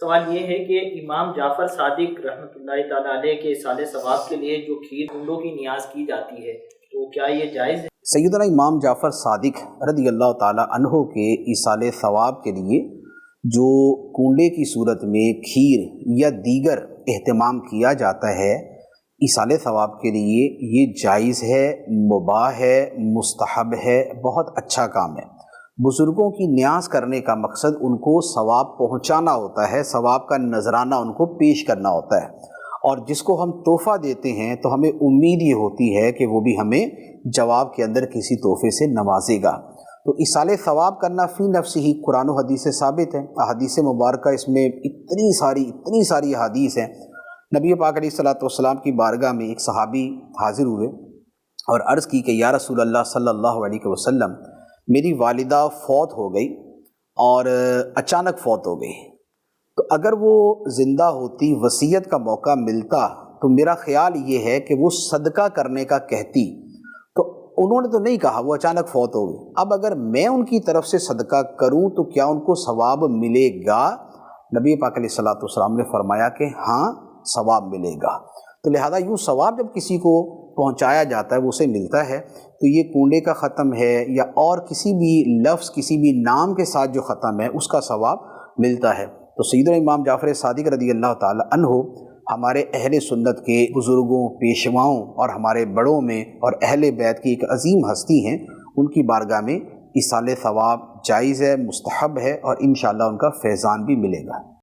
سوال یہ ہے کہ امام جعفر صادق رحمۃ اللہ تعالیٰ علیہ کے ایصال ثواب کے لیے جو کھیر کنڈوں کی نیاز کی جاتی ہے تو کیا یہ جائز ہے؟ سیدنا امام جعفر صادق رضی اللہ تعالی عنہ کے ایصال ثواب کے لیے جو کنڈے کی صورت میں کھیر یا دیگر اہتمام کیا جاتا ہے ایصال ثواب کے لیے، یہ جائز ہے، مباح ہے، مستحب ہے، بہت اچھا کام ہے۔ بزرگوں کی نیاز کرنے کا مقصد ان کو ثواب پہنچانا ہوتا ہے، ثواب کا نذرانہ ان کو پیش کرنا ہوتا ہے، اور جس کو ہم تحفہ دیتے ہیں تو ہمیں امید یہ ہوتی ہے کہ وہ بھی ہمیں جواب کے اندر کسی تحفے سے نوازے گا۔ تو ایصال ثواب کرنا فی نفس ہی قرآن و حدیث سے ثابت ہے۔ احادیث مبارکہ اس میں اتنی ساری احادیث ہیں۔ نبی پاک علیہ الصلوۃ والسلام کی بارگاہ میں ایک صحابی حاضر ہوئے اور عرض کی کہ یا رسول اللہ صلی اللہ علیہ وسلم، میری والدہ فوت ہو گئی اور اچانک فوت ہو گئی، تو اگر وہ زندہ ہوتی، وصیت کا موقع ملتا، تو میرا خیال یہ ہے کہ وہ صدقہ کرنے کا کہتی، تو انہوں نے تو نہیں کہا، وہ اچانک فوت ہو گئی۔ اب اگر میں ان کی طرف سے صدقہ کروں تو کیا ان کو ثواب ملے گا؟ نبی پاک علیہ الصلوۃ والسلام نے فرمایا کہ ہاں، ثواب ملے گا۔ تو لہذا یوں ثواب جب کسی کو پہنچایا جاتا ہے، وہ اسے ملتا ہے، تو یہ کنڈے کا ختم ہے یا اور کسی بھی لفظ، کسی بھی نام کے ساتھ جو ختم ہے، اس کا ثواب ملتا ہے۔ تو سیدنا امام جعفر صادق رضی اللہ تعالی عنہ ہمارے اہل سنت کے بزرگوں، پیشواؤں اور ہمارے بڑوں میں اور اہل بیت کی ایک عظیم ہستی ہیں، ان کی بارگاہ میں ایصال ثواب جائز ہے، مستحب ہے، اور انشاءاللہ ان کا فیضان بھی ملے گا۔